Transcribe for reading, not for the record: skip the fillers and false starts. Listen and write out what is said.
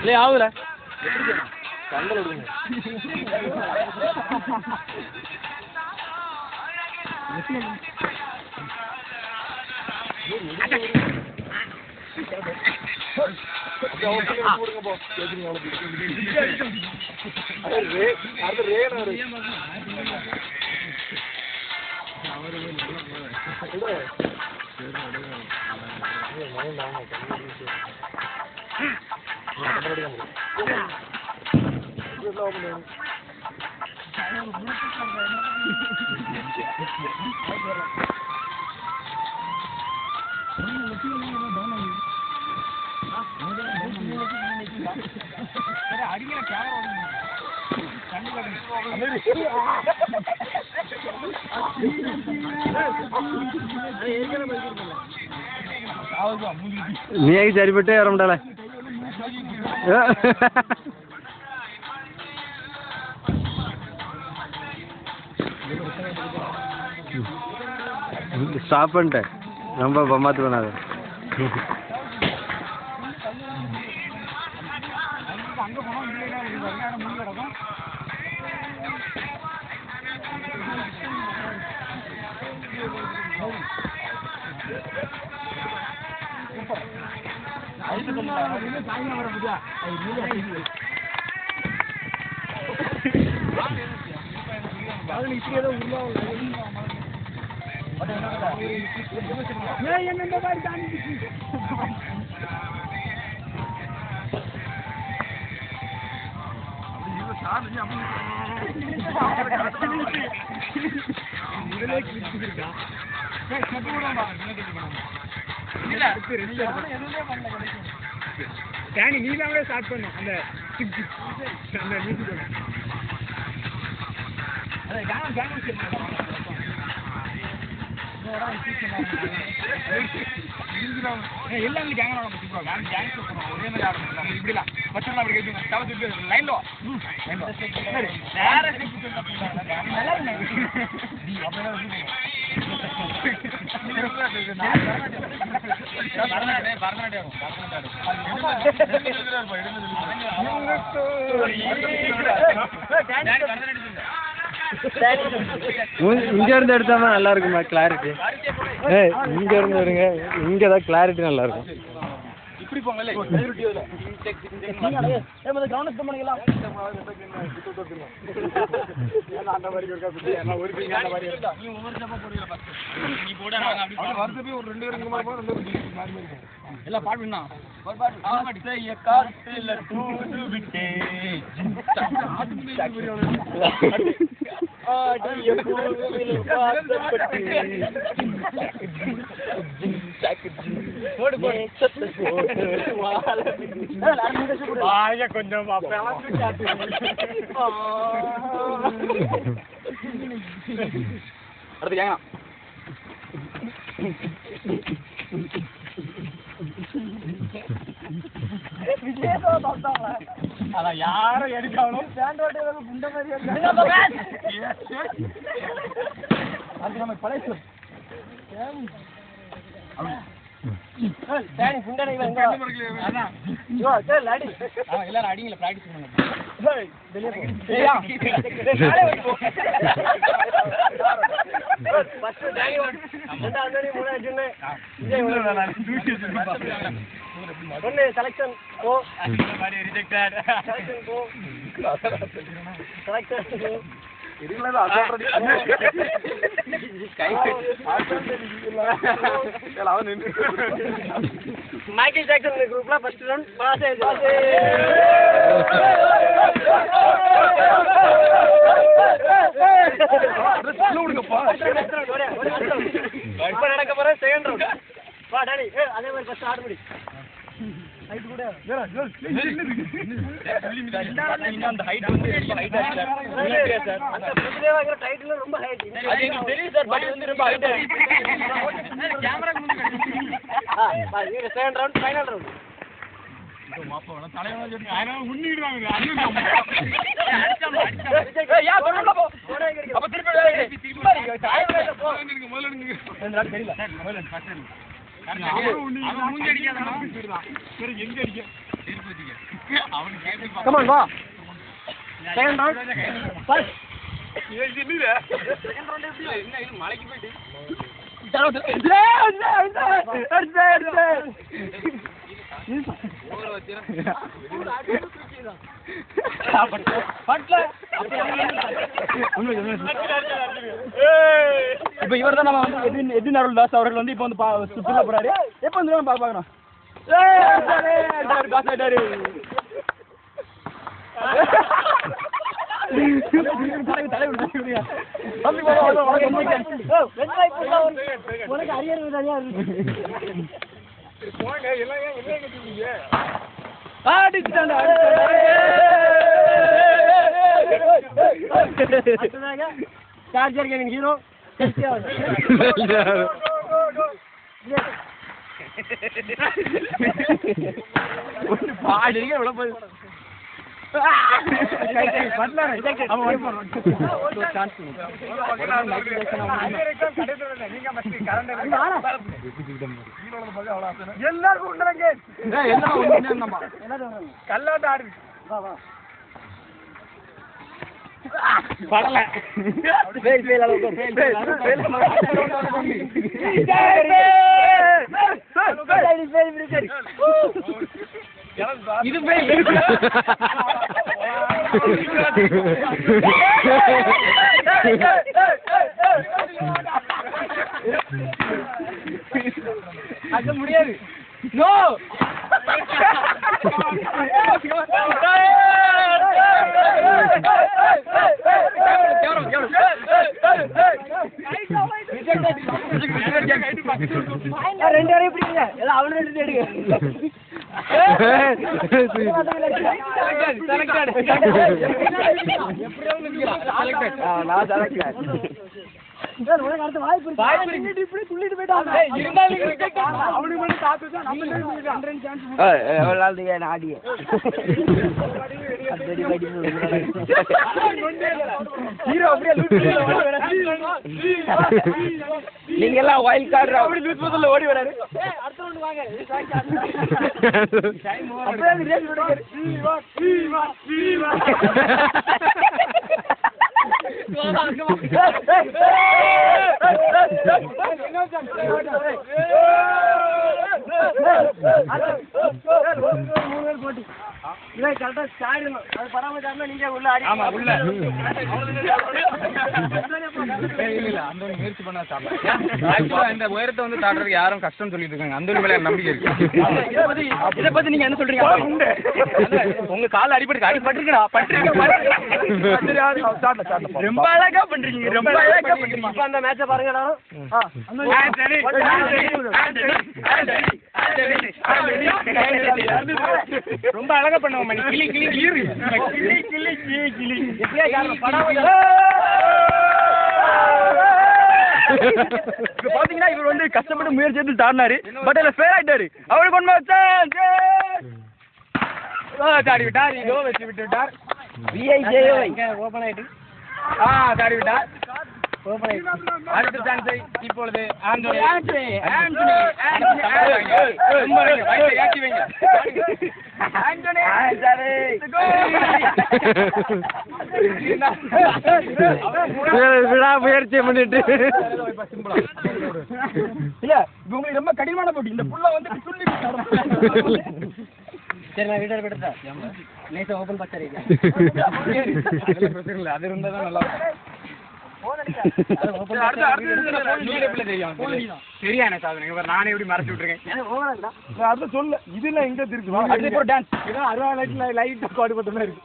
இல்லை ஆகுதுல கண்டல் விடுங்க നീ ചരിപ്പെട്ട് കയറണ്ടല്ലേ ஸ்டாப் பண்ணிட்டேன் ரொம்ப பம்மாத்து பண்ணாது நீ தான் ஸ்டார்ட் பண்ண அந்த எல்லாம் கேங் ஒரே மாதிரி ஆரம்பிச்சு இப்படிலாம் மச்சம் அப்படி லைன்ல இங்க இருந்து எடுத்தாம நல்லா இருக்குமா கிளாரிட்டி இங்க இருந்து வருங்க இங்கதான் கிளாரிட்டி நல்லா இருக்கும் இப்படி போங்கல்ல கவனத்தை பண்ணிக்கலாம் அந்த மாதிரி ஒரு 2 பேரும் எல்லாம் பாடுனா காட்டுல தூது விட்டே கொஞ்சம் அடுத்து கேங்க யாரும் எடுக்கணும் குண்ட மாதிரி நம்ம பழைய எல்லாரும் அடிங்கள பிராக்டிஸ் பண்ணுங்க செலக்ஷன் மைக்கேல் ஜாக்சன் குரூப்ல ஃபர்ஸ்ட் ரவுண்ட் பாஸ் ஆயிடுச்சு இப்ப நடக்க போற செகண்ட் ரவுண்ட் வா டாடி அதே மாதிரி ஃபர்ஸ்ட் ஆட முடி ஹைட் கூட அந்த ஹைட் வந்து ஹைட் ஆச்சு சார் அந்த பிரதேவாங்கற டைட்டில் ரொம்ப ஹைட் அது எனக்கு தெரியும் சார் பட் வந்து ரொம்ப ஹைட் ஆச்சு கேமரா பா இது செகண்ட் ரவுண்ட் ஃபைனல் ரவுண்ட் இது மாப்போட தலைவனா சொல்லி ஆனா உன்னிடுவாங்க அண்ணன் அடிச்சா யா போறல போ அப்ப திருப்பி தாய் போ முதல்ல நீங்க தெரியல முதல்ல ஃபர்ஸ்ட் Come on, வா. Second round. First. second round எப்படி என்ன இது மலைக்கு போயிட்டு இப்ப இவர் தான் நம்ம வந்து எதின் அருள்தாஸ் அவர்கள் வந்து இப்ப வந்து சுற்றுலா போறாரு. எப்ப வந்து பாக்கணும் பாஸ் ஆயிட்டாரு. சார்ஜர் கேமிங் ஹீரோ பாடி கல்லாட்ட ஆடு படல இது அது முடியாது. நோ ரெண்டு வரையும் பிடிக்குங்க எல்லாம் அவனு ரெண்டு எடுங்க. நீங்க எல்லாம் வைல்ட் கார்டு அப்படி லூஸ் போதல்ல ஓடி வராரு. அடுத்த ஒன்று வாங்க இந்த உயரத்தை வந்து தாண்டறதுக்கு யாரும் கஷ்டம் சொல்லிட்டு இருக்காங்க. அந்த மேல நம்பிக்கை இருக்கு. இதை பத்தி நீங்க என்ன சொல்றீங்க? உங்க கால அடிபட்டுருக்கா ரொம்ப அழகா பண்றீங்க. ரொம்ப அழகா பண்றீங்க. இப்ப அந்த மேட்சை பாருங்க. ரொம்ப அழகா பண்ணுவோம். கிளி கிளி கிளி கிளி கிளி கிளி இப்ப பாத்தீங்கன்னா இவர் வந்து கஷ்டப்பட்டு முயற்சி எடுத்து தாண்டினாரு. பட் அதுல ஃபெயில் ஆயிட்டாரு. அவருக்கு ஒண்ணு தாடி விட்டார். இதோ வச்சு விட்டு விட்டார். ஓபன் ஆயிட்டு தாடி விட்டார். அடுத்த சான்ஸை இப்பொழுது முயற்சி பண்ணிட்டு இல்ல உங்களுக்கு ரொம்ப கடினமான போட்டி. இந்த புள்ள வந்து சொல்லி சரி நான் வீட்டை விட்டுட்டா நேசா ஓபன் பாக்ஸ் அது இருந்தா தான் நல்லா சரியா நானே எப்படி மறைச்சு விட்டுருக்கேன். சொல்ல இதுல எங்க திருக்கு டான்ஸ் 60 லைட் காடு பட்ட மாதிரி இருக்கு.